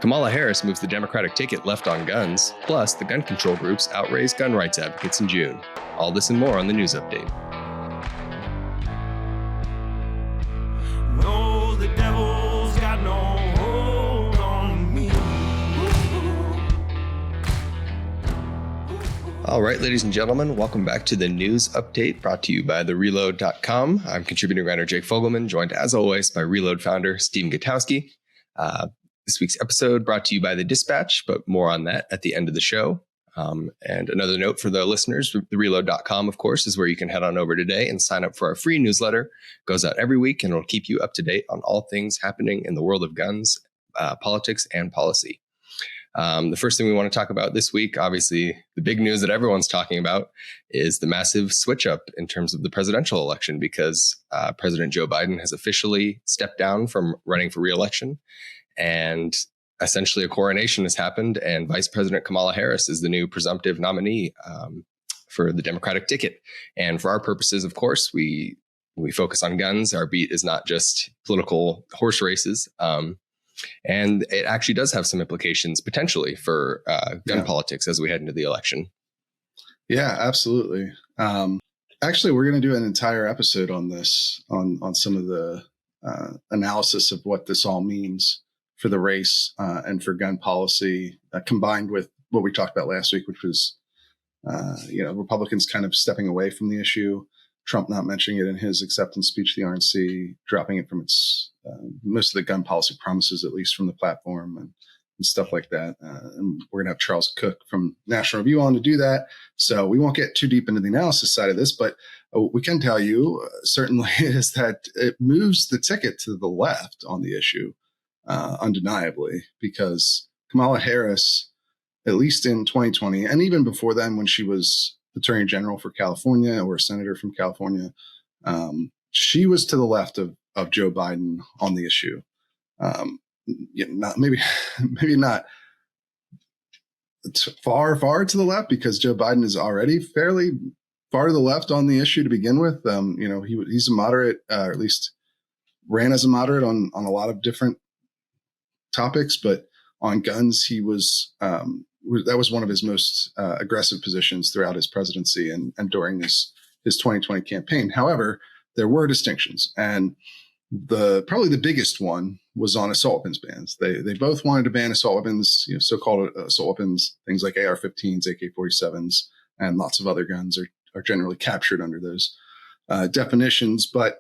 Kamala Harris moves the Democratic ticket left on guns, plus the gun control groups Outraise gun rights advocates in June. All this and more on the news update. No, the devil's got no hold on me. All right, ladies and gentlemen, welcome back to the news update brought to you by TheReload.com. I'm contributing writer Jake Fogleman, joined as always by Reload founder Stephen Gutowski. This week's episode brought to you by The Dispatch, but more on that at the end of the show. And another note for the listeners, TheReload.com, of course, is where you can head on over today and sign up for our free newsletter. It goes out every week and it'll keep you up to date on all things happening in the world of guns, politics, and policy. The first thing we want to talk about this week, obviously, the big news that everyone's talking about is the massive switch up in terms of the presidential election, because President Joe Biden has officially stepped down from running for re-election. And essentially a coronation has happened, and Vice President Kamala Harris is the new presumptive nominee for the Democratic ticket. And for our purposes, of course, we focus on guns. Our beat is not just political horse races. And it actually does have some implications potentially for gun politics as we head into the election. Yeah, absolutely. Actually, we're going to do an entire episode on this, on some of the analysis of what this all means for the race and for gun policy, combined with what we talked about last week, which was, Republicans kind of stepping away from the issue, Trump not mentioning it in his acceptance speech to the RNC, dropping it from its most of the gun policy promises, at least from the platform and stuff like that. And we're going to have Charles Cook from National Review on to do that. So we won't get too deep into the analysis side of this, but what we can tell you certainly is that it moves the ticket to the left on the issue. Undeniably, because Kamala Harris, at least in 2020, and even before then, when she was Attorney General for California or a senator from California, she was to the left of Joe Biden on the issue. Maybe not far to the left, because Joe Biden is already fairly far to the left on the issue to begin with. He's a moderate, or at least ran as a moderate on a lot of different topics, but on guns, he was that was one of his most aggressive positions throughout his presidency and during his 2020 campaign. However, there were distinctions, and probably the biggest one was on assault weapons bans. They both wanted to ban assault weapons, so-called assault weapons, things like AR-15s, AK-47s, and lots of other guns are generally captured under those definitions, but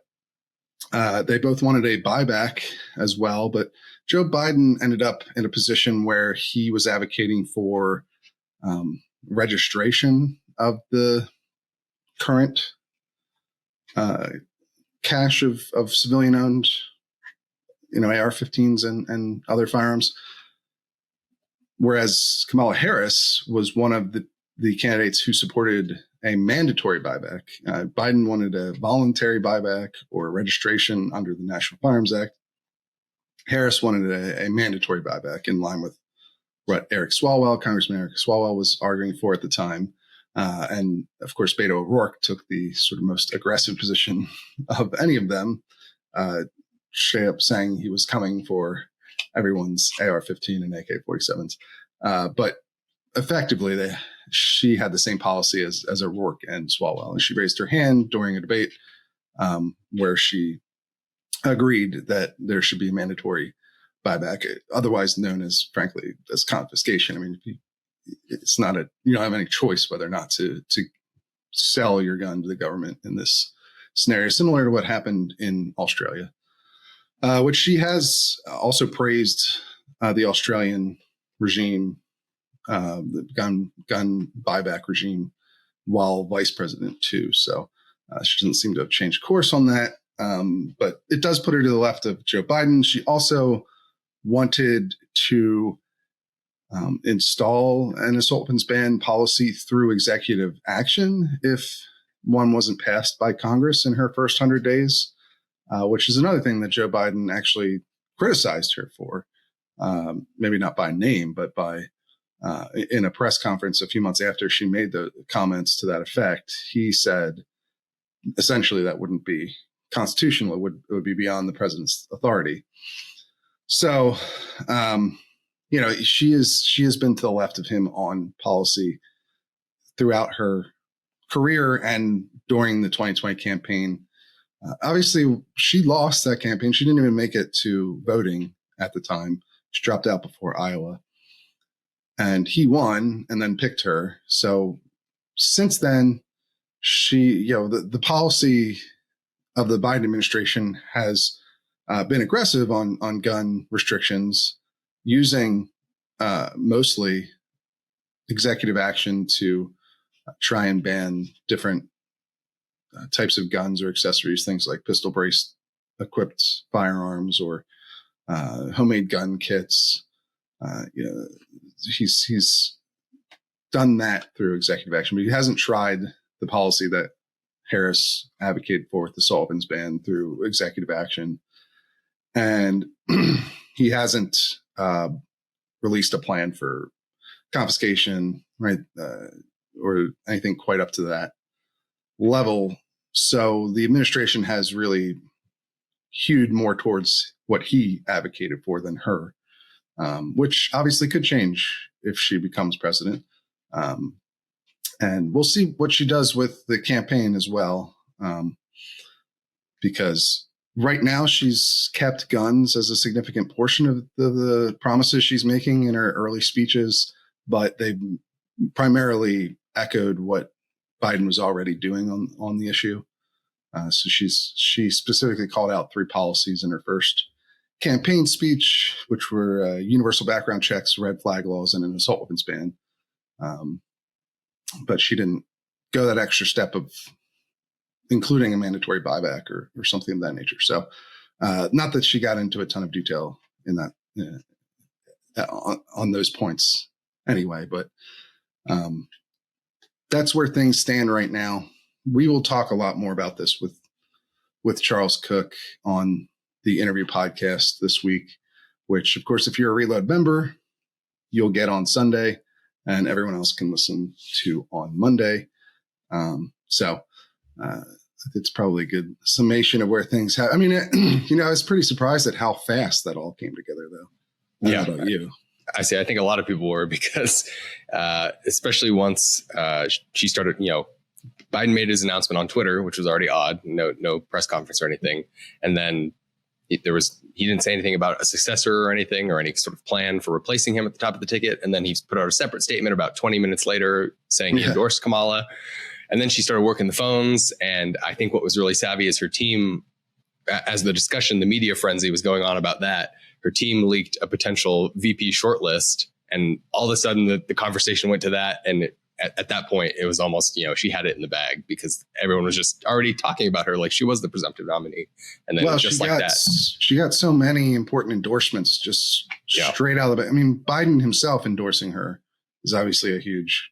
they both wanted a buyback as well. But Joe Biden ended up in a position where he was advocating for registration of the current cache of civilian-owned, AR-15s and other firearms. Whereas Kamala Harris was one of the candidates who supported a mandatory buyback. Biden wanted a voluntary buyback or registration under the National Firearms Act. Harris wanted a mandatory buyback in line with what Congressman Eric Swalwell was arguing for at the time. And of course, Beto O'Rourke took the sort of most aggressive position of any of them, straight up saying he was coming for everyone's AR-15 and AK-47s. But effectively, she had the same policy as O'Rourke and Swalwell. And she raised her hand during a debate where she agreed that there should be a mandatory buyback, otherwise known as, frankly, as confiscation. I mean, it's not you don't have any choice whether or not to sell your gun to the government in this scenario, similar to what happened in Australia, which she has also praised the Australian regime, the gun buyback regime, while vice president too. So she doesn't seem to have changed course on that. But it does put her to the left of Joe Biden. She also wanted to install an assault weapons ban policy through executive action if one wasn't passed by Congress in her first 100 days, which is another thing that Joe Biden actually criticized her for. Maybe not by name, but by in a press conference a few months after she made the comments to that effect. He said essentially that wouldn't be constitutional. It would be beyond the president's authority. So, she has been to the left of him on policy throughout her career and during the 2020 campaign. Obviously, she lost that campaign. She didn't even make it to voting at the time. She dropped out before Iowa. And he won and then picked her. So since then, the policy of the Biden administration has been aggressive on gun restrictions, using mostly executive action to try and ban different types of guns or accessories, things like pistol brace equipped firearms or homemade gun kits. He's done that through executive action, but he hasn't tried the policy that Harris advocated for with the Sullivan's ban through executive action. And he hasn't released a plan for confiscation, right, or anything quite up to that level. So the administration has really hewed more towards what he advocated for than her, which obviously could change if she becomes president. And we'll see what she does with the campaign as well, because right now she's kept guns as a significant portion of the promises she's making in her early speeches, but they primarily echoed what Biden was already doing on the issue. So she specifically called out 3 policies in her first campaign speech, which were universal background checks, red flag laws, and an assault weapons ban. But she didn't go that extra step of including a mandatory buyback or something of that nature. So not that she got into a ton of detail in that on those points anyway, but that's where things stand right now. We will talk a lot more about this with Charles Cook on the interview podcast this week, which, of course, if you're a Reload member, you'll get on Sunday, and everyone else can listen to on Monday. So it's probably a good summation of where things have. I mean, I was pretty surprised at how fast that all came together, though. Yeah. How about you? I think a lot of people were, because especially once she started, Biden made his announcement on Twitter, which was already odd, no press conference or anything. And then he didn't say anything about a successor or anything, or any sort of plan for replacing him at the top of the ticket. And then he put out a separate statement about 20 minutes later saying he endorsed Kamala. And then she started working the phones. And I think what was really savvy is her team, as the media frenzy was going on about that, her team leaked a potential VP shortlist. And all of a sudden the conversation went to that. And at that point, it was almost, she had it in the bag, because everyone was just already talking about her like she was the presumptive nominee. And then just like that. She got so many important endorsements just straight out of it. I mean, Biden himself endorsing her is obviously a huge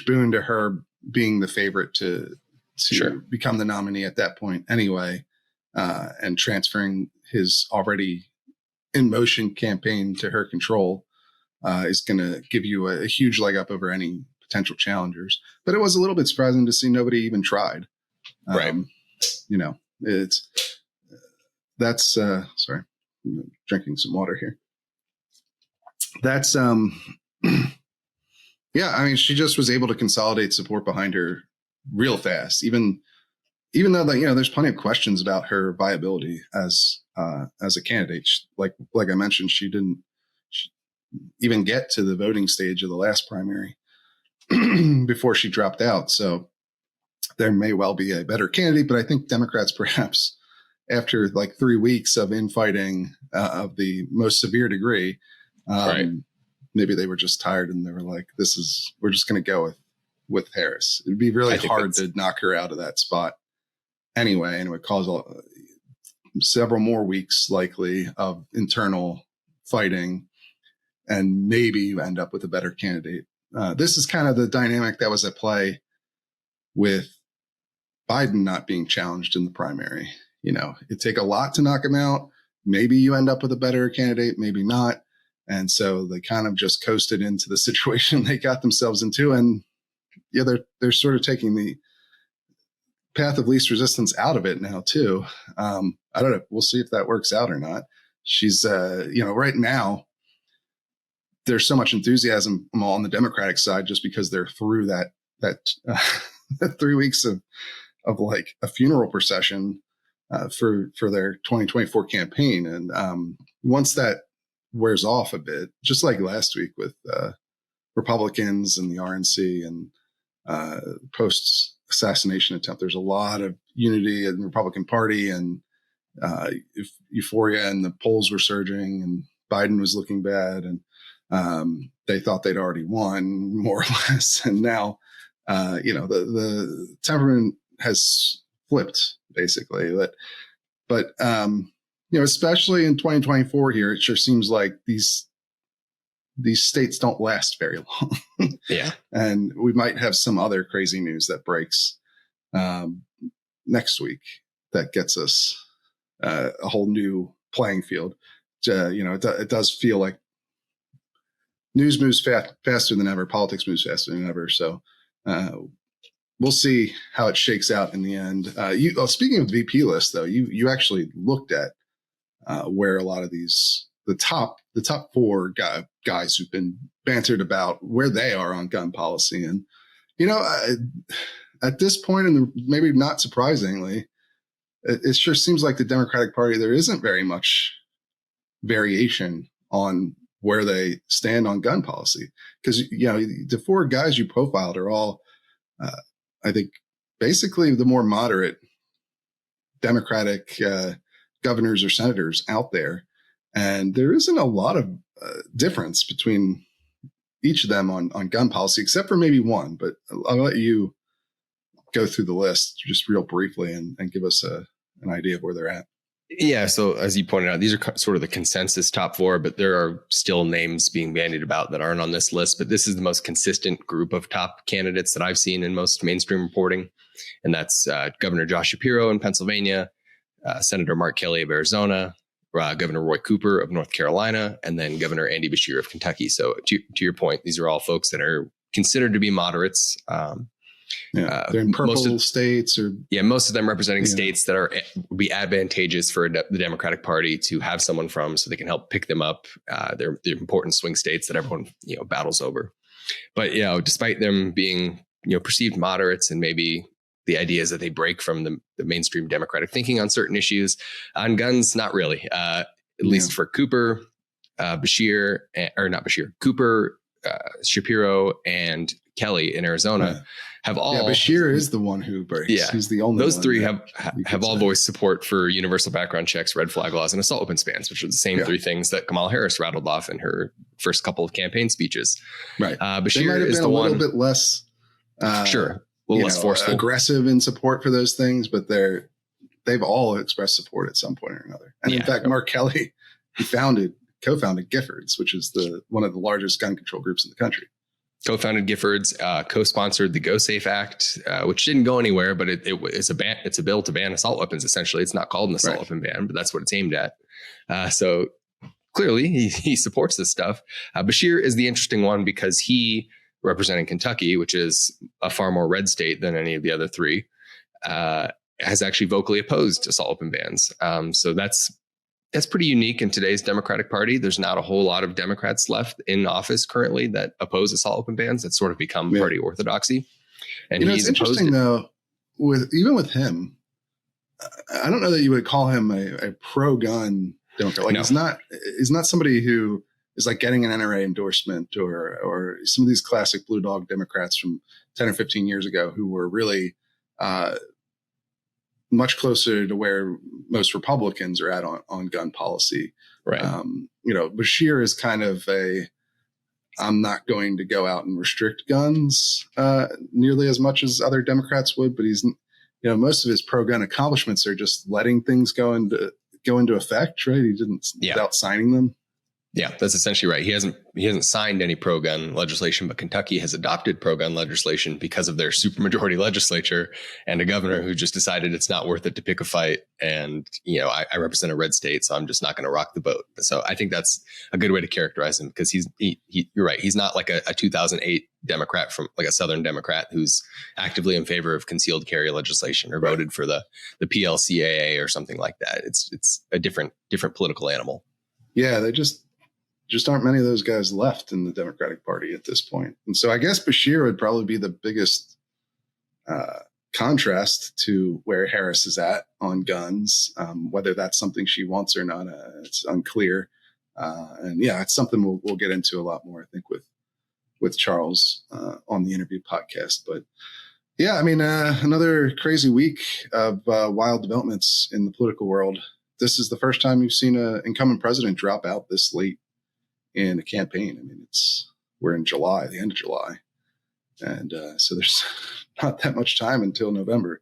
boon to her being the favorite to become the nominee at that point anyway, and transferring his already in motion campaign to her control. Is going to give you a huge leg up over any potential challengers. But it was a little bit surprising to see nobody even tried. Right. Sorry, I'm drinking some water here. That's, she just was able to consolidate support behind her real fast, even though there's plenty of questions about her viability as a candidate. Like I mentioned, she didn't even get to the voting stage of the last primary before she dropped out. So there may well be a better candidate, but I think Democrats, perhaps after like 3 weeks of infighting of the most severe degree, maybe they were just tired and they were like, we're just going to go with Harris. It'd be really hard to knock her out of that spot anyway. And it would cause several more weeks likely of internal fighting, and maybe you end up with a better candidate. This is kind of the dynamic that was at play with Biden not being challenged in the primary. It'd take a lot to knock him out. Maybe you end up with a better candidate, maybe not. And so they kind of just coasted into the situation they got themselves into. And they're sort of taking the path of least resistance out of it now too. I don't know. We'll see if that works out or not. She's, right now, there's so much enthusiasm on the Democratic side just because they're through that 3 weeks of like a funeral procession for their 2024 campaign. And once that wears off a bit, just like last week with Republicans and the RNC and post assassination attempt, there's a lot of unity in the Republican Party and euphoria, and the polls were surging and Biden was looking bad, and they thought they'd already won more or less. And now, the temperament has flipped basically. But especially in 2024 here, it sure seems like these states don't last very long. Yeah. And we might have some other crazy news that breaks next week that gets us a whole new playing field. It does feel like news moves faster than ever. Politics moves faster than ever. So we'll see how it shakes out in the end. Speaking of the VP list, though, you actually looked at where a lot of the top 4 guys who've been bantered about where they are on gun policy. And, at this point, and maybe not surprisingly, it sure seems like the Democratic Party, there isn't very much variation on where they stand on gun policy. Because, the 4 guys you profiled are all, I think, basically the more moderate Democratic governors or senators out there. And there isn't a lot of difference between each of them on gun policy, except for maybe one. But I'll let you go through the list just real briefly and give us an idea of where they're at. Yeah. So as you pointed out, these are sort of the consensus top 4, but there are still names being bandied about that aren't on this list. But this is the most consistent group of top candidates that I've seen in most mainstream reporting. And that's Governor Josh Shapiro in Pennsylvania, Senator Mark Kelly of Arizona, Governor Roy Cooper of North Carolina, and then Governor Andy Beshear of Kentucky. So to your point, these are all folks that are considered to be moderates. They're in purple states, or most of them representing states that would be advantageous for the Democratic Party to have someone from, so they can help pick them up. They're important swing states that everyone battles over. But despite them being perceived moderates, and maybe the idea is that they break from the mainstream Democratic thinking on certain issues, on guns, not really. At least for Cooper, Cooper, Shapiro, and Kelly in Arizona have all. Yeah, Beshear is the one who breaks. Yeah, he's the only. Those 3 have all voiced support for universal background checks, red flag laws, and assault weapons bans, which are the same 3 things that Kamala Harris rattled off in her first couple of campaign speeches. Right. Beshear is the one. A little bit less. Sure. A little less forceful, aggressive in support for those things, but they've all expressed support at some point or another. And in fact, Mark Kelly, he co-founded Giffords, which is one of the largest gun control groups in the country. Co-founded Giffords, co-sponsored the Go Safe Act, which didn't go anywhere, but it's a ban. It's a bill to ban assault weapons. Essentially, it's not called an assault weapon ban, but that's what it's aimed at. So clearly, he supports this stuff. Beshear is the interesting one because he, representing Kentucky, which is a far more red state than any of the other 3, has actually vocally opposed assault weapon bans. So that's pretty unique in today's Democratic Party. There's not a whole lot of Democrats left in office currently that oppose assault weapon bans. That's sort of become party orthodoxy. And it's interesting though, with him, I don't know that you would call him a pro-gun Democrat. Like he's not somebody who is like getting an NRA endorsement or some of these classic blue dog Democrats from 10 or 15 years ago who were really much closer to where most Republicans are at on gun policy. Right. Beshear is kind of I'm not going to go out and restrict guns nearly as much as other Democrats would, but he's, most of his pro-gun accomplishments are just letting things go into effect, right? He didn't without signing them. Yeah, that's essentially right. He hasn't signed any pro-gun legislation, but Kentucky has adopted pro-gun legislation because of their supermajority legislature and a governor who just decided it's not worth it to pick a fight. And, I represent a red state, so I'm just not going to rock the boat. So I think that's a good way to characterize him, because you're right. He's not like a 2008 Democrat from like a Southern Democrat who's actively in favor of concealed carry legislation or voted for the PLCAA or something like that. It's a different political animal. Yeah, just aren't many of those guys left in the Democratic Party at this point. And so I guess Bashir would probably be the biggest contrast to where Harris is at on guns. Whether that's something she wants or not, it's unclear. And yeah, it's something we'll get into a lot more, I think, with Charles on the interview podcast. But yeah, I mean, another crazy week of wild developments in the political world. This is the first time you've seen an incumbent president drop out this late in a campaign. I mean, we're in July, the end of July. And so there's not that much time until November.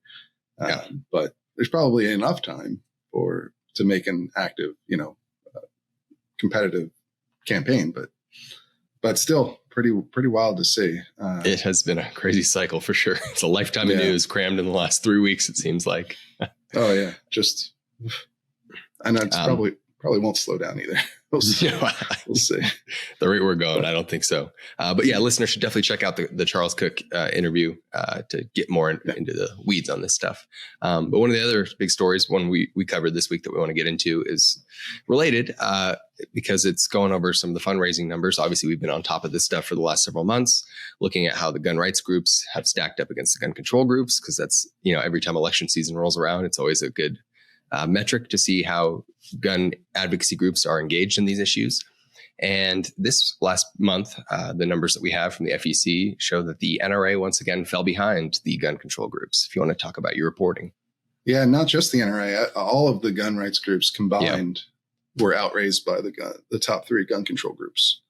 But there's probably enough time to make an active, competitive campaign. But still pretty wild to see. It has been a crazy cycle for sure. It's a lifetime of news crammed in the last 3 weeks, it seems like. Oh, yeah. I know it's probably won't slow down either. We'll see. We'll see. The rate we're going, I don't think so. But yeah, listeners should definitely check out the Charles Cook interview to get more into the weeds on this stuff. But one of the other big stories, one we covered this week that we want to get into, is related because it's going over some of the fundraising numbers. Obviously, we've been on top of this stuff for the last several months, looking at how the gun rights groups have stacked up against the gun control groups, because that's, every time election season rolls around, it's always a good metric to see how gun advocacy groups are engaged in these issues. And this last month, the numbers that we have from the FEC show that the NRA once again fell behind the gun control groups. If you want to talk about your reporting. Yeah, not just the NRA, all of the gun rights groups combined were outraised by the top three gun control groups.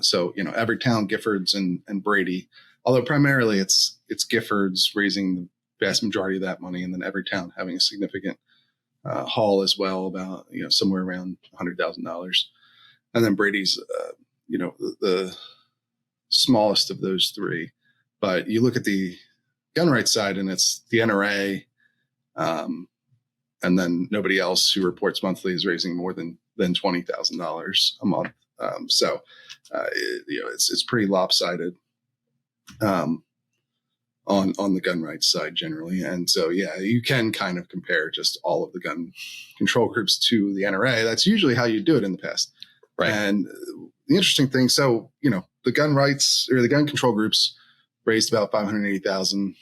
So, Everytown, Giffords, and Brady, although primarily it's Giffords raising the vast majority of that money, and then Everytown having a significant haul as well, about somewhere around $100,000, and then Brady's the smallest of those three. But you look at the gun rights side, and it's the NRA, and then nobody else who reports monthly is raising more than $20,000 a month. So it's pretty lopsided on the gun rights side generally. And so, yeah, you can kind of compare just all of the gun control groups to the NRA. That's usually how you do it in the past. Right. And the interesting thing, so, the gun rights or the gun control groups raised about $580,000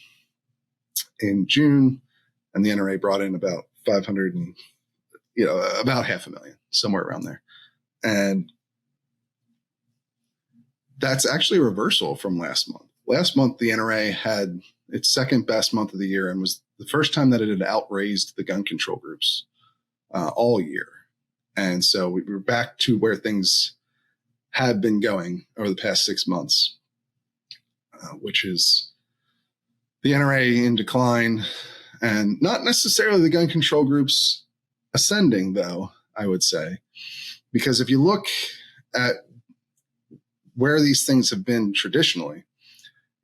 in June, and the NRA brought in about 500 and, about $500,000, somewhere around there. And that's actually a reversal from last month. Last month, the NRA had its second best month of the year, and was the first time that it had outraised the gun control groups all year. And so we were back to where things had been going over the past 6 months, which is the NRA in decline, and not necessarily the gun control groups ascending, though, I would say. Because if you look at where these things have been traditionally,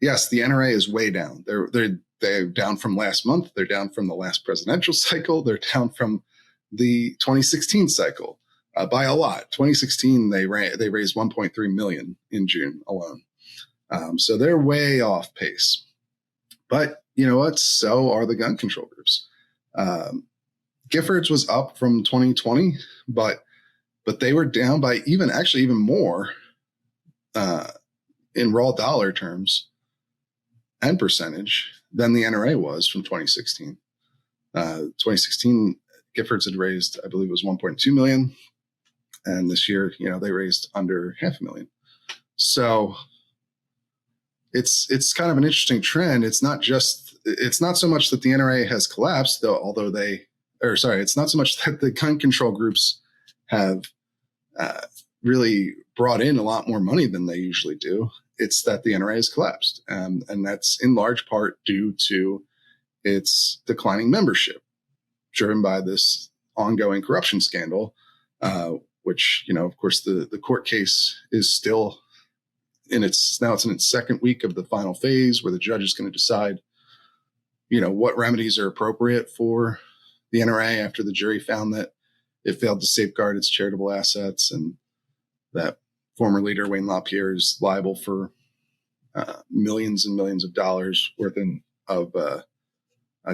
yes, the NRA is way down. They're down from last month. They're down from the last presidential cycle. They're down from the 2016 cycle by a lot. 2016, they raised $1.3 million in June alone. So they're way off pace. But you know what? So are the gun control groups. Giffords was up from 2020, but they were down by even more in raw dollar terms and percentage than the NRA was from 2016. 2016, Giffords had raised, I believe it was 1.2 million. And this year, they raised under $500,000. So it's kind of an interesting trend. It's not so much that the NRA has collapsed, though, it's not so much that the gun control groups have really brought in a lot more money than they usually do. It's that the NRA has collapsed. And that's in large part due to its declining membership, driven by this ongoing corruption scandal, which, of course, the court case is still it's in its second week of the final phase, where the judge is going to decide, what remedies are appropriate for the NRA after the jury found that it failed to safeguard its charitable assets, and that former leader Wayne LaPierre is liable for millions and millions of dollars worth of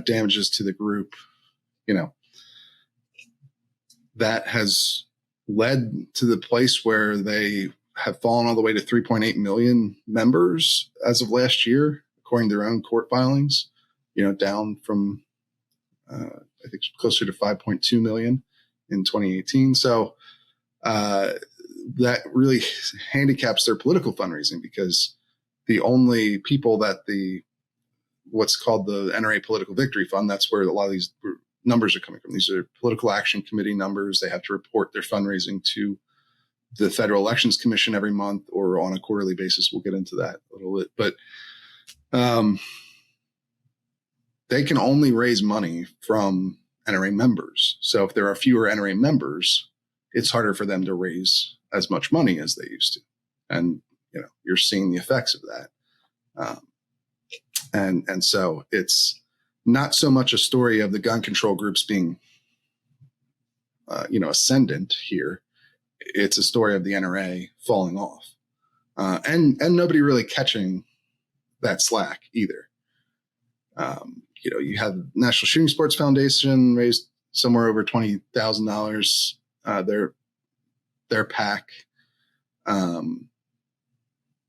damages to the group. That has led to the place where they have fallen all the way to 3.8 million members as of last year, according to their own court filings, down from, I think closer to 5.2 million in 2018. So, that really handicaps their political fundraising, because the only people that what's called the NRA Political Victory Fund, that's where a lot of these numbers are coming from. These are political action committee numbers. They have to report their fundraising to the Federal Elections Commission every month or on a quarterly basis. We'll get into that a little bit, but they can only raise money from NRA members. So if there are fewer NRA members, it's harder for them to raise as much money as they used to. And, you're seeing the effects of that. And so it's not so much a story of the gun control groups being, ascendant here. It's a story of the NRA falling off, and nobody really catching that slack either. You have National Shooting Sports Foundation raised somewhere over $20,000. Their PAC,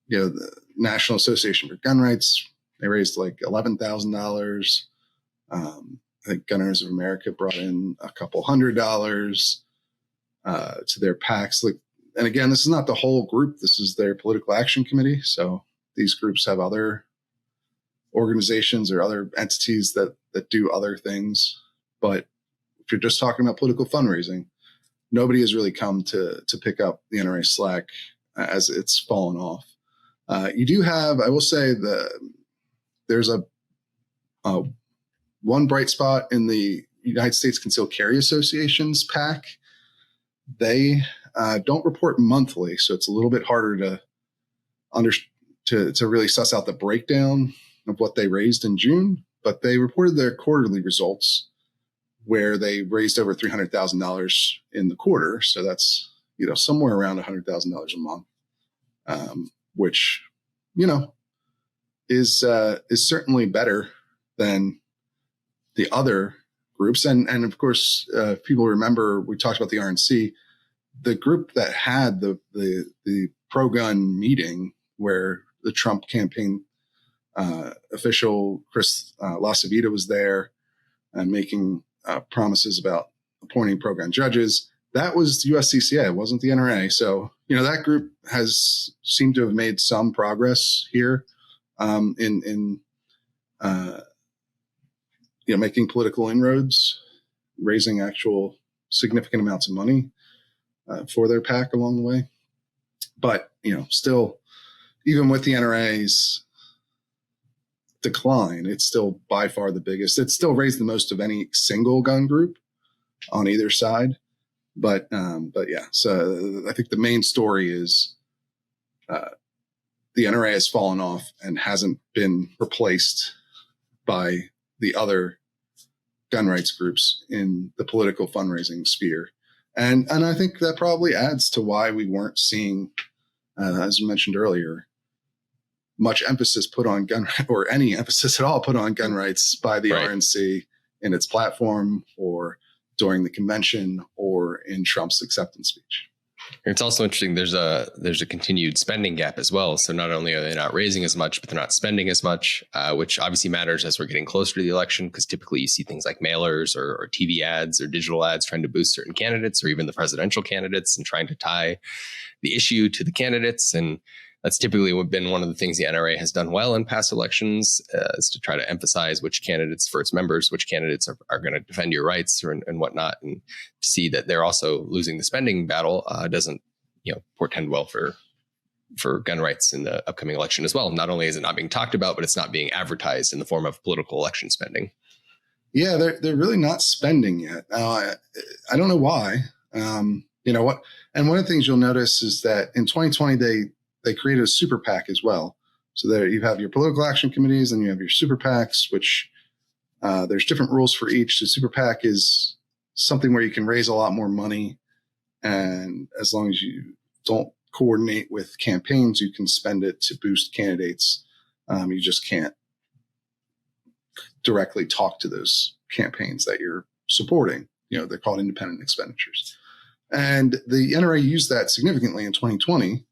the National Association for Gun Rights, they raised like $11,000. I think Gun Owners of America brought in a couple $100 to their PACs. And again, this is not the whole group. This is their political action committee. So these groups have other organizations or other entities that do other things. But if you're just talking about political fundraising, nobody has really come to pick up the NRA slack as it's fallen off. You do have, I will say, there's a one bright spot in the United States Concealed Carry Association's PAC. They don't report monthly, so it's a little bit harder to really suss out the breakdown of what they raised in June. But they reported their quarterly results, where they raised over $300,000 in the quarter. So that's, somewhere around $100,000 a month, which, is certainly better than the other groups. And of course, people remember, we talked about the RNC, the group that had the pro-gun meeting where the Trump campaign official Chris LaCivita was there and making promises about appointing pro-gun judges. That was USCCA. It wasn't the NRA. So, that group has seemed to have made some progress here in making political inroads, raising actual significant amounts of money for their PAC along the way. But, still, even with the NRA's decline, it's still by far the biggest. It's still raised the most of any single gun group on either side. But yeah, so I think the main story is the NRA has fallen off and hasn't been replaced by the other gun rights groups in the political fundraising sphere. And I think that probably adds to why we weren't seeing, as you mentioned earlier, much emphasis put on gun, or any emphasis at all put on gun rights by the RNC in its platform or during the convention or in Trump's acceptance speech. It's also interesting. There's a continued spending gap as well. So not only are they not raising as much, but they're not spending as much, which obviously matters as we're getting closer to the election, because typically you see things like mailers or TV ads or digital ads trying to boost certain candidates or even the presidential candidates and trying to tie the issue to the candidates. And that's typically been one of the things the NRA has done well in past elections, is to try to emphasize which candidates for its members, which candidates are going to defend your rights and whatnot. And to see that they're also losing the spending battle doesn't portend well for gun rights in the upcoming election as well. Not only is it not being talked about, but it's not being advertised in the form of political election spending. Yeah, they're really not spending yet. I don't know why. What? And one of the things you'll notice is that in 2020 they created a super PAC as well. So there you have your political action committees and you have your super PACs, which there's different rules for each. The super PAC is something where you can raise a lot more money, and as long as you don't coordinate with campaigns, you can spend it to boost candidates. You just can't directly talk to those campaigns that you're supporting. They're called independent expenditures. And the NRA used that significantly in 2020.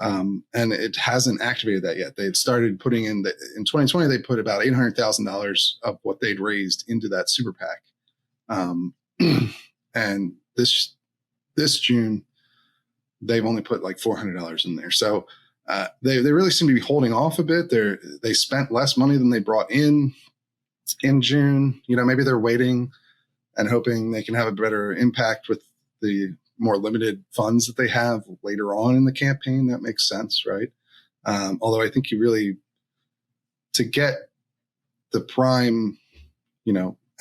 And it hasn't activated that yet. They had started putting in in 2020, they put about $800,000 of what they'd raised into that super PAC. And this June, they've only put like $400 in there. So they really seem to be holding off a bit. They spent less money than they brought in June. Maybe they're waiting and hoping they can have a better impact with the more limited funds that they have later on in the campaign. That makes sense, right? Although I think to get the prime,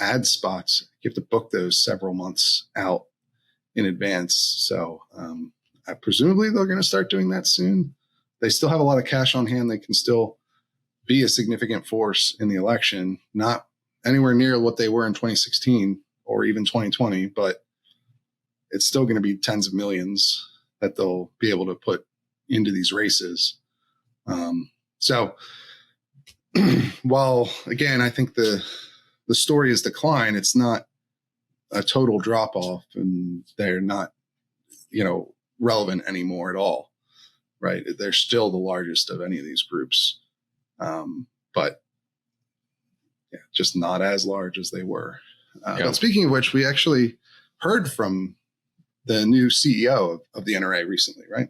ad spots, you have to book those several months out in advance. So presumably they're going to start doing that soon. They still have a lot of cash on hand. They can still be a significant force in the election, not anywhere near what they were in 2016 or even 2020, but it's still going to be tens of millions that they'll be able to put into these races. So while, again, I think the story is decline, it's not a total drop off, and they're not, relevant anymore at all, right? They're still the largest of any of these groups, but yeah, just not as large as they were. But speaking of which, we actually heard from the new CEO of the NRA recently, right?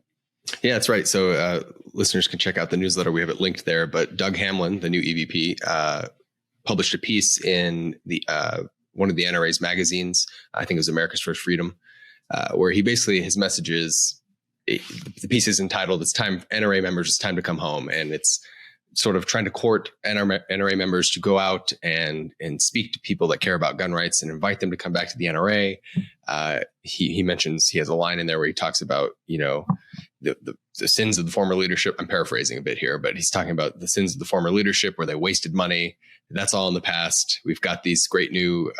Yeah, that's right. So listeners can check out the newsletter. We have it linked there. But Doug Hamlin, the new EVP, published a piece in the one of the NRA's magazines. I think it was America's First Freedom, where he basically, his message is, the piece is entitled, "It's time, NRA members, it's time to come home." And it's sort of trying to court NRA members to go out and speak to people that care about gun rights and invite them to come back to the NRA. He mentions, he has a line in there where he talks about, the sins of the former leadership. I'm paraphrasing a bit here, but he's talking about the sins of the former leadership where they wasted money. That's all in the past. We've got these great new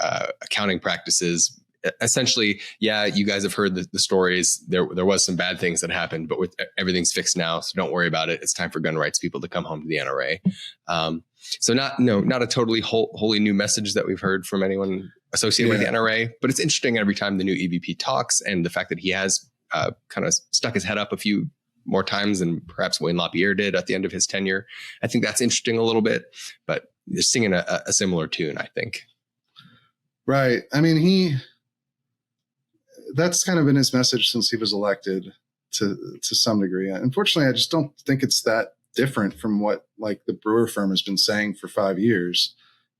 accounting practices. Essentially, yeah, you guys have heard the stories. There was some bad things that happened, but everything's fixed now, so don't worry about it. It's time for gun rights people to come home to the NRA. So not a totally wholly new message that we've heard from anyone associated with the NRA, but it's interesting every time the new EVP talks, and the fact that he has kind of stuck his head up a few more times than perhaps Wayne LaPierre did at the end of his tenure. I think that's interesting a little bit, but they're singing a similar tune, I think. Right. I mean, that's kind of been his message since he was elected to some degree. Unfortunately, I just don't think it's that different from what like the Brewer firm has been saying for 5 years,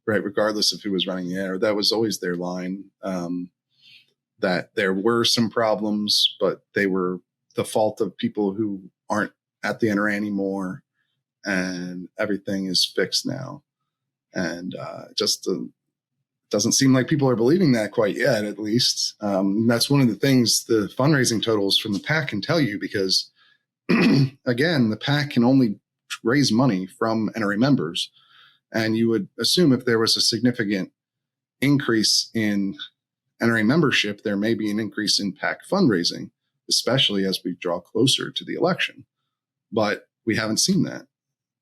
right? Regardless of who was running the NRA, that was always their line, that there were some problems, but they were the fault of people who aren't at the NRA anymore, and everything is fixed now. And doesn't seem like people are believing that quite yet, at least. That's one of the things the fundraising totals from the PAC can tell you, because again, the PAC can only raise money from NRA members. And you would assume if there was a significant increase in NRA membership, there may be an increase in PAC fundraising, especially as we draw closer to the election. But we haven't seen that.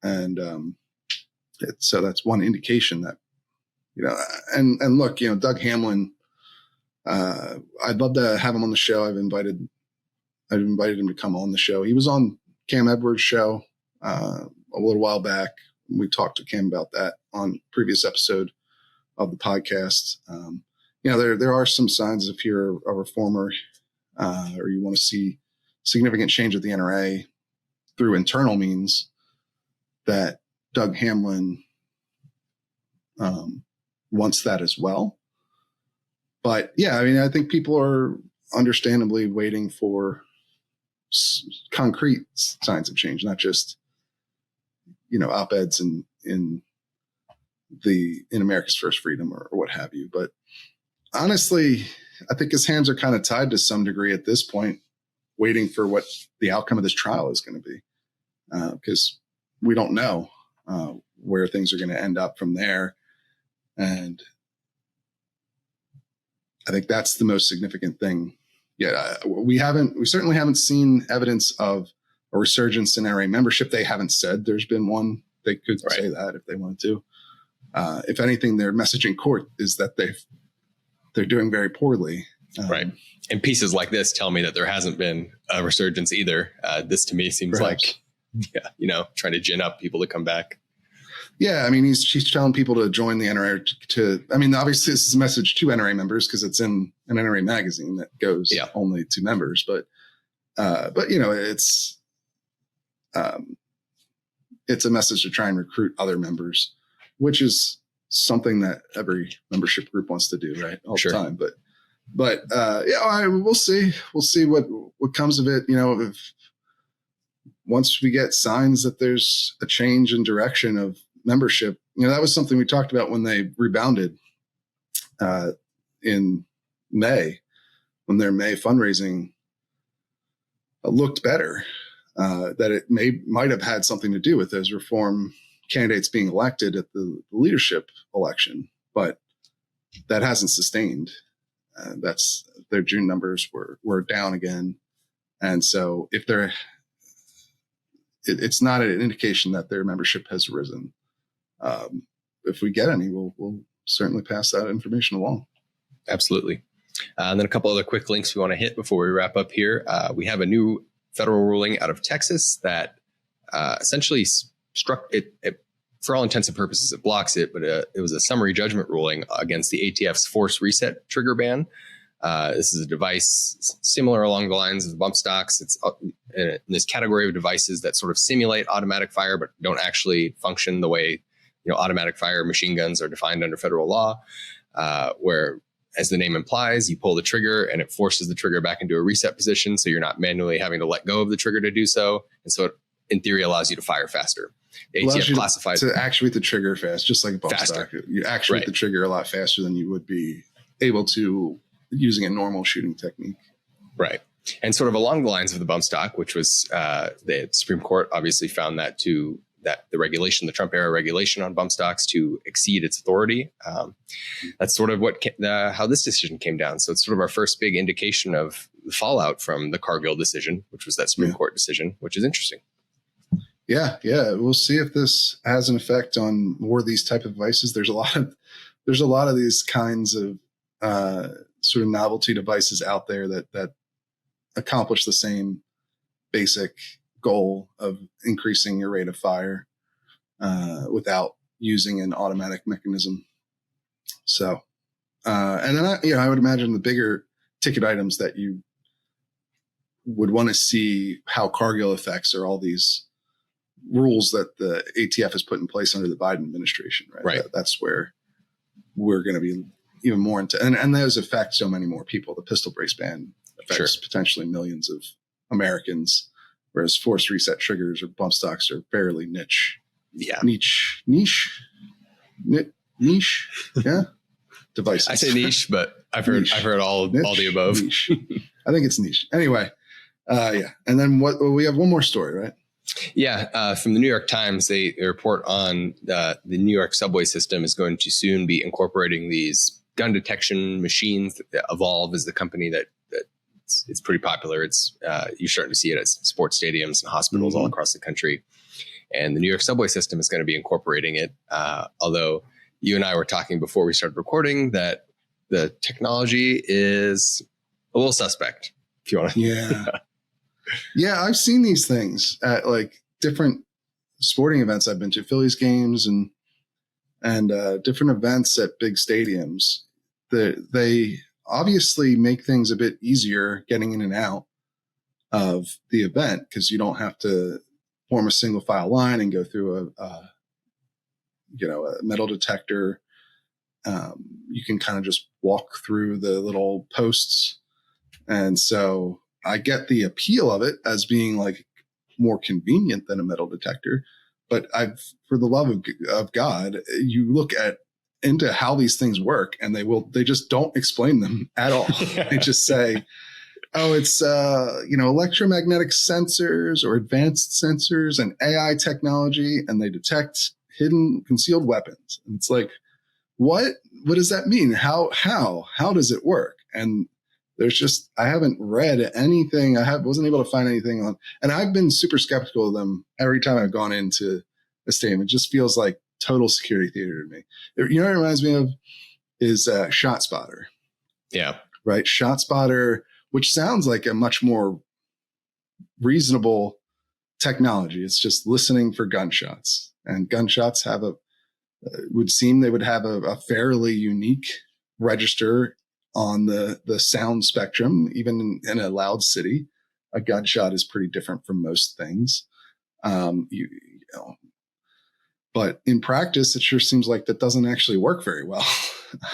And so that's one indication that, and look, Doug Hamlin, I'd love to have him on the show. I've invited him to come on the show. He was on Cam Edwards' show a little while back. We talked to Cam about that on a previous episode of the podcast. There are some signs, if you're a reformer or you want to see significant change at the NRA through internal means, that Doug Hamlin wants that as well. But yeah, I mean, I think people are understandably waiting for concrete signs of change, not just, op-eds in America's First Freedom or what have you. But honestly, I think his hands are kind of tied to some degree at this point, waiting for what the outcome of this trial is going to be, because we don't know where things are going to end up from there. And I think that's the most significant thing. We certainly haven't seen evidence of a resurgence in NRA membership. They haven't said there's been one. They could say that if they wanted to. If anything, their message in court is that they're doing very poorly Right. And pieces like this tell me that there hasn't been a resurgence either. This to me seems Perhaps. like, trying to gin up people to come back. Yeah, I mean, she's telling people to join the NRA. I mean, obviously, this is a message to NRA members because it's in an NRA magazine that goes only to members. But it's a message to try and recruit other members, which is something that every membership group wants to do, right? All the time. But we'll see. We'll see what comes of it. If once we get signs that there's a change in direction of membership, that was something we talked about when they rebounded in May, when their May fundraising looked better, that it might have had something to do with those reform candidates being elected at the leadership election, but that hasn't sustained. That's their June numbers were down again, and so if it's not an indication that their membership has risen. If we get any, we'll certainly pass that information along. Absolutely. And then a couple other quick links we want to hit before we wrap up here. We have a new federal ruling out of Texas that essentially struck it, for all intents and purposes, it blocks it, but it was a summary judgment ruling against the ATF's force reset trigger ban. This is a device similar along the lines of the bump stocks. It's in this category of devices that sort of simulate automatic fire, but don't actually function the way automatic fire machine guns are defined under federal law, where, as the name implies, you pull the trigger and it forces the trigger back into a reset position. So you're not manually having to let go of the trigger to do so. And so it, in theory, allows you to fire faster. The ATF classifies to actuate the trigger fast, just like a bump stock. You actuate the trigger a lot faster than you would be able to using a normal shooting technique. Right. And sort of along the lines of the bump stock, which was the Supreme Court obviously found that the regulation, the Trump era regulation on bump stocks, to exceed its authority. That's sort of how this decision came down. So it's sort of our first big indication of the fallout from the Cargill decision, which was that Supreme Court decision, which is interesting. Yeah. We'll see if this has an effect on more of these type of devices. There's a lot of these kinds of sort of novelty devices out there that accomplish the same basic goal of increasing your rate of fire without using an automatic mechanism. So, and then I would imagine the bigger ticket items that you would want to see how Cargill affects are all these rules that the ATF has put in place under the Biden administration, right? That's where we're going to be even more into, and those affect so many more people. The pistol brace ban affects potentially millions of Americans, whereas force reset triggers or bump stocks are fairly niche. Yeah. Niche. Yeah. Devices. I say niche, but I've heard all the above. Niche. I think it's niche. Anyway. And then we have one more story, right? Yeah. From the New York Times, they report on the New York subway system is going to soon be incorporating these gun detection machines. Evolve is the company that it's pretty popular. It's you're starting to see it at sports stadiums and hospitals all across the country. And the New York subway system is going to be incorporating it. Although you and I were talking before we started recording that the technology is a little suspect, if you want to. Yeah. Yeah, I've seen these things at like different sporting events I've been to, Phillies games and different events at big stadiums. They obviously make things a bit easier getting in and out of the event because you don't have to form a single file line and go through a metal detector. You can kind of just walk through the little posts. And so I get the appeal of it as being like more convenient than a metal detector. But for the love of God, you look into how these things work and they just don't explain them at all. They just say, oh, it's, electromagnetic sensors or advanced sensors and AI technology, and they detect concealed weapons. And it's like, what does that mean? How does it work? And I haven't read anything. Wasn't able to find anything on, and I've been super skeptical of them every time I've gone into a stadium. It just feels like total security theater to me. You know what it reminds me of is ShotSpotter. Yeah. right? ShotSpotter, which sounds like a much more reasonable technology. It's just listening for gunshots, and gunshots have would seem they would have a fairly unique register on the sound spectrum. Even in a loud city, a gunshot is pretty different from most things. You know, but in practice, it sure seems like that doesn't actually work very well.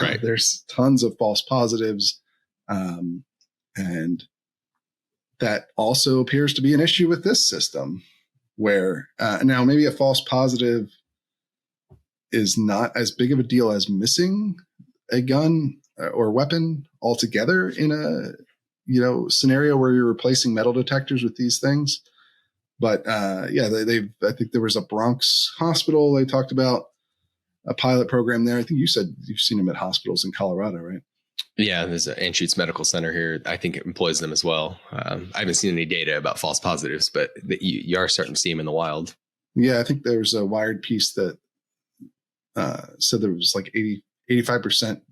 Right. There's tons of false positives. And that also appears to be an issue with this system, where now maybe a false positive is not as big of a deal as missing a gun or weapon altogether in a scenario where you're replacing metal detectors with these things. But I think there was a Bronx hospital. They talked about a pilot program there. I think you said you've seen them at hospitals in Colorado, right? Yeah, there's an Anschutz Medical Center here. I think it employs them as well. I haven't seen any data about false positives, but you are starting to see them in the wild. Yeah, I think there's a Wired piece that said there was like 85%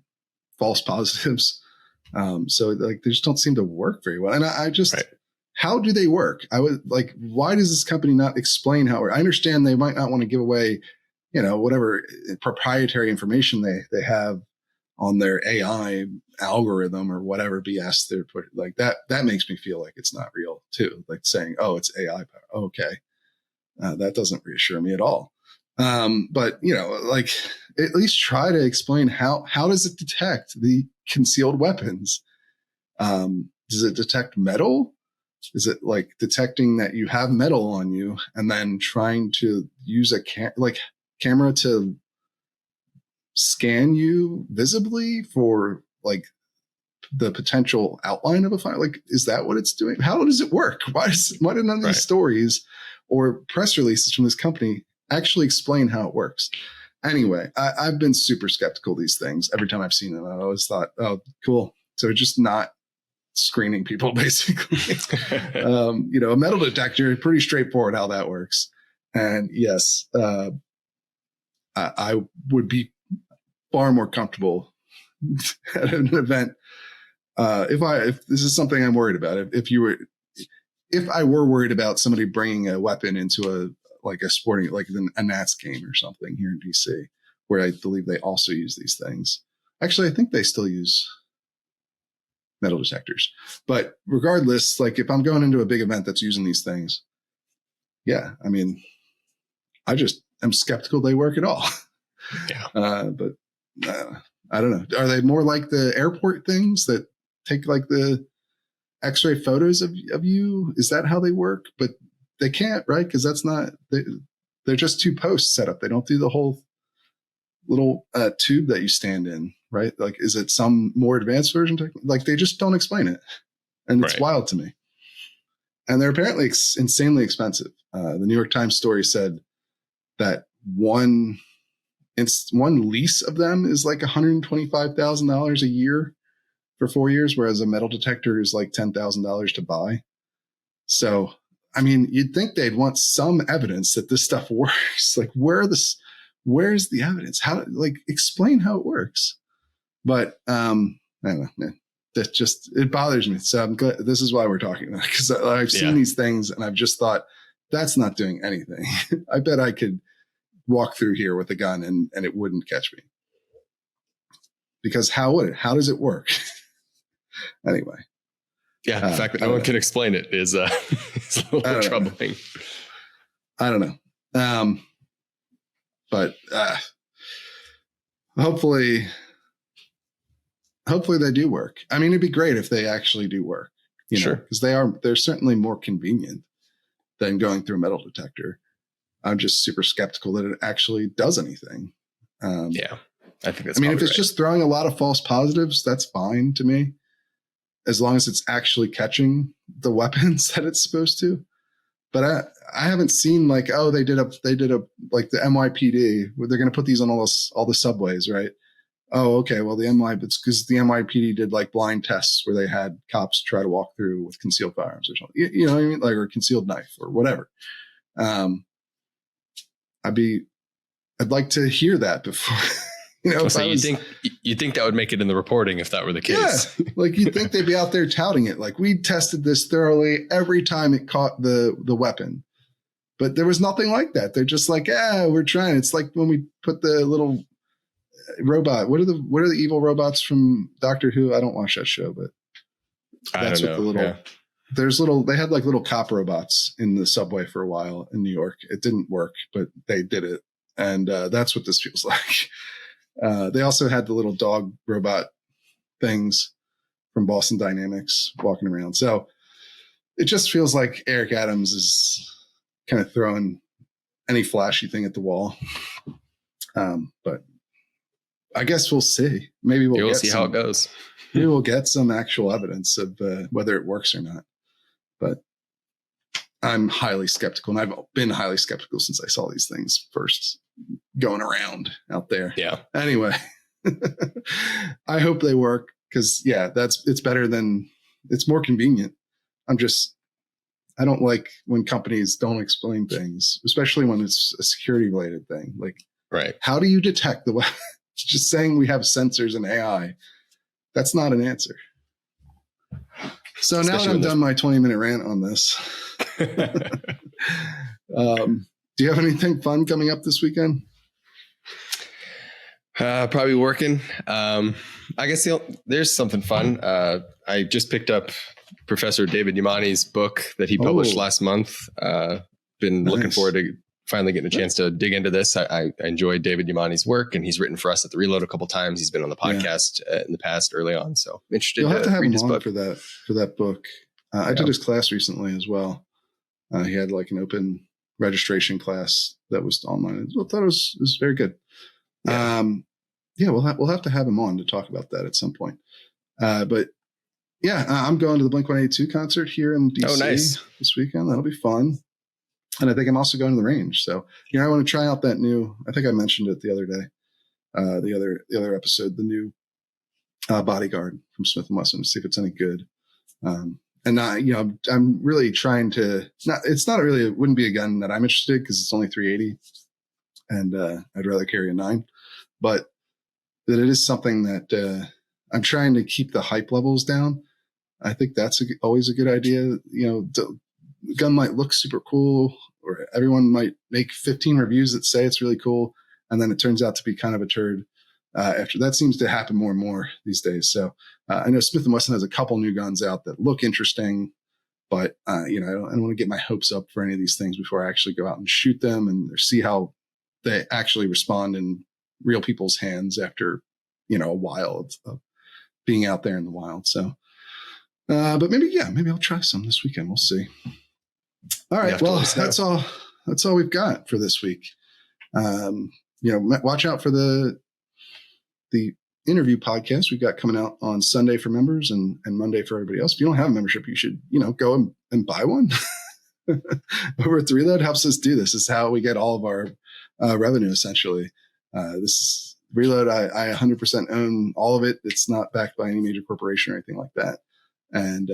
false positives. So like they just don't seem to work very well. And I just, right. How do they work? I would like, why does this company not explain how it works? I understand they might not want to give away, whatever proprietary information they have on their AI algorithm or whatever BS they're put like that. That makes me feel like it's not real too. Like saying, oh, it's AI. Okay. That doesn't reassure me at all. But like at least try to explain how does it detect the concealed weapons? Does it detect metal? Is it like detecting that you have metal on you and then trying to use a camera to scan you visibly for like the potential outline of a fire? Like, is that what it's doing? How does it work? Why do none of these stories or press releases from this company actually explain how it works? Anyway, I've been super skeptical of these things every time I've seen them. I always thought, oh, cool. So it's just not screening people, basically. A metal detector, pretty straightforward how that works. And yes, I would be far more comfortable at an event if this is something I'm worried about. If I were worried about somebody bringing a weapon into a sporting, like a Nats game or something here in DC, where I believe they also use these things. Actually, I think they still use metal detectors. But regardless, like if I'm going into a big event that's using these things, yeah, I mean, I just am skeptical they work at all. Yeah. But I don't know. Are they more like the airport things that take like the X-ray photos of you? Is that how they work? But they can't, right? Because that's not, they're just two posts set up. They don't do the whole little tube that you stand in, right? Like, is it some more advanced version? Like, they just don't explain it. And it's wild to me. And they're apparently insanely expensive. The New York Times story said that one lease of them is like $125,000 a year for 4 years, whereas a metal detector is like $10,000 to buy. So, I mean, you'd think they'd want some evidence that this stuff works. Like, where's the evidence? How, like, explain how it works. But I don't know, man. That just, it bothers me. So I'm glad this is why we're talking about it, because I've seen these things and I've just thought that's not doing anything. I bet I could walk through here with a gun and it wouldn't catch me. Because how does it work? Anyway. Yeah, the fact that no one can explain it is a little troubling. I don't know. But hopefully they do work. I mean, it'd be great if they actually do work, sure, because they're certainly more convenient than going through a metal detector. I'm just super skeptical that it actually does anything. Yeah, I think that's. I mean, if it's just throwing a lot of false positives, that's fine to me, as long as it's actually catching the weapons that it's supposed to. But I haven't seen like, oh, they did a like the NYPD where they're going to put these on all the subways, right? Oh, okay. Well, it's because the NYPD did like blind tests where they had cops try to walk through with concealed firearms or something, you know what I mean? Like, or concealed knife or whatever. I'd like to hear that before, So you think that would make it in the reporting if that were the case? Yeah, like you'd think they'd be out there touting it. Like, we tested this thoroughly every time it caught the weapon. But there was nothing like that. They're just like, we're trying. It's like when we put the little robot. What are the evil robots from Doctor Who? I don't watch that show, but that's what the little. Yeah. They had like little cop robots in the subway for a while in New York. It didn't work, but they did it. And that's what this feels like. They also had the little dog robot things from Boston Dynamics walking around. So it just feels like Eric Adams is kind of throwing any flashy thing at the wall. But I guess we'll see. Maybe we'll see how it goes. Maybe we'll get some actual evidence of whether it works or not. But I'm highly skeptical, and I've been highly skeptical since I saw these things first going around out there. Yeah. Anyway, I hope they work because, it's better than, it's more convenient. I don't like when companies don't explain things, especially when it's a security related thing. Like, right. How do you detect the weapon? Just saying we have sensors and AI, that's not an answer. So especially now that I'm done my 20-minute rant on this, do you have anything fun coming up this weekend? Probably working. I guess there's something fun. I just picked up Professor David Yamani's book that he published last month. Been looking forward to finally getting a chance to dig into this. I enjoyed David Yamani's work, and he's written for us at the Reload a couple times. He's been on the podcast in the past early on. So I'm interested to have read him his on book for that book. I did his class recently as well. He had like an open registration class that was online. I thought it was very good. Yeah. We'll have to have him on to talk about that at some point. But yeah, I'm going to the Blink-182 concert here in DC this weekend. That'll be fun. And I think I'm also going to the range. So, I want to try out that new, I think I mentioned it the other day, the other episode, the new Bodyguard from Smith & Wesson, to see if it's any good. I'm really trying to, it wouldn't be a gun that I'm interested in because it's only 380 and I'd rather carry a 9, but that it is something that I'm trying to keep the hype levels down. I think that's always a good idea. The gun might look super cool, or everyone might make 15 reviews that say it's really cool, and then it turns out to be kind of a turd. After that seems to happen more and more these days. So I know Smith & Wesson has a couple new guns out that look interesting, but I don't want to get my hopes up for any of these things before I actually go out and shoot them and see how they actually respond in real people's hands after a while of being out there in the wild. So, but maybe I'll try some this weekend. We'll see. All right. Well, that's all we've got for this week. Watch out for the interview podcast we've got coming out on Sunday for members and Monday for everybody else. If you don't have a membership, you should, go and buy one. Over at the Reload helps us do this. This is how we get all of our revenue, essentially. This is Reload. I 100% own all of it. It's not backed by any major corporation or anything like that. And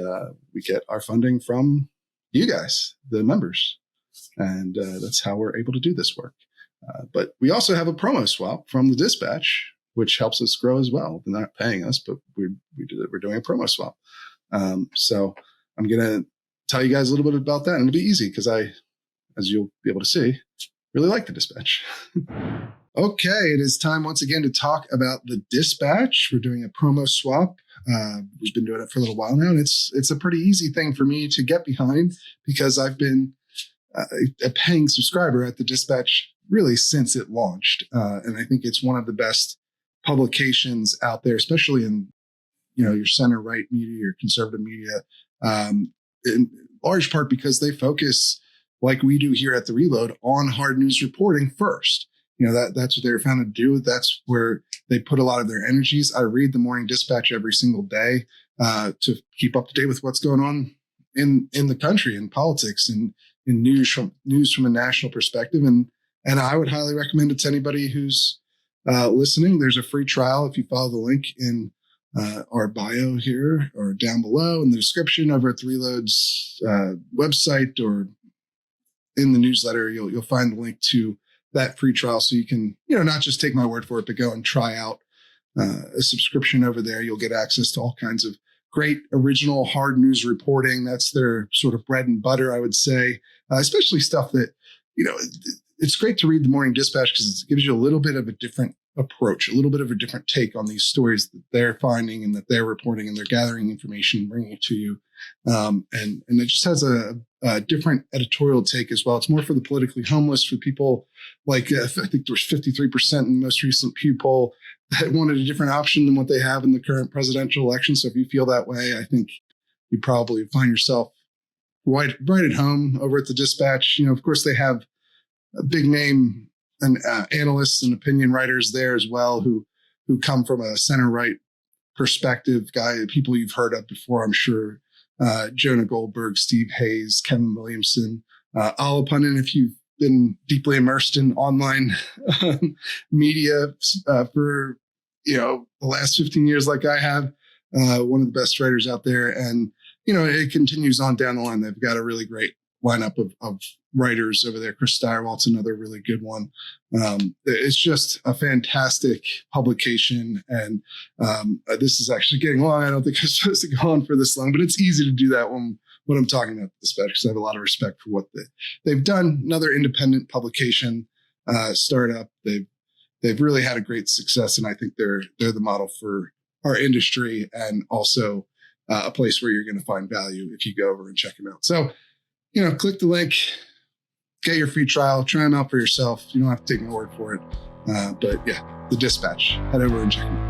we get our funding from you guys, the members. And that's how we're able to do this work. But we also have a promo swap from the Dispatch, which helps us grow as well. They're not paying us, but we're doing a promo swap. So I'm going to tell you guys a little bit about that, and it'll be easy because I, as you'll be able to see, really like the Dispatch. Okay, it is time once again to talk about the Dispatch. We're doing a promo swap. We've been doing it for a little while now, and it's a pretty easy thing for me to get behind because I've been a paying subscriber at the Dispatch really since it launched. And I think it's one of the best publications out there, especially in your center right media, your conservative media, in large part because they focus, like we do here at the Reload, on hard news reporting first. That's what they were founded to do. That's where they put a lot of their energies. I read the Morning Dispatch every single day to keep up to date with what's going on in the country, in politics, and in news from a national perspective. And I would highly recommend it to anybody who's listening. There's a free trial if you follow the link in our bio here or down below in the description over at the Reload's website or in the newsletter. You'll find the link to that free trial so you can, not just take my word for it, but go and try out a subscription over there. You'll get access to all kinds of great original hard news reporting. That's their sort of bread and butter, I would say, especially stuff that, it's great to read the Morning Dispatch because it gives you a little bit of a different approach, a little bit of a different take on these stories that they're finding and that they're reporting, and they're gathering information and bringing it to you. And it just has a different editorial take as well. It's more for the politically homeless, for people like, I think there was 53% in the most recent Pew poll that wanted a different option than what they have in the current presidential election. So if you feel that way, I think you probably find yourself right at home over at the Dispatch. Of course, they have a big name and analysts and opinion writers there as well who come from a center-right perspective, people you've heard of before, I'm sure. Jonah Goldberg, Steve Hayes, Kevin Williamson, all upon it if you've been deeply immersed in online media for the last 15 years like I have. One of the best writers out there. And, it continues on down the line. They've got a really great lineup of writers over there. Chris Steyerwalt's another really good one. It's just a fantastic publication. And this is actually getting long. I don't think I'm supposed to go on for this long, but it's easy to do that when I'm talking about the Dispatch, because I have a lot of respect for what they've done. Another independent publication, startup. They've really had a great success, and I think they're the model for our industry, and also a place where you're going to find value if you go over and check them out. So, click the link, get your free trial, try them out for yourself. You don't have to take my word for it. But yeah, the Dispatch, head over and check them out.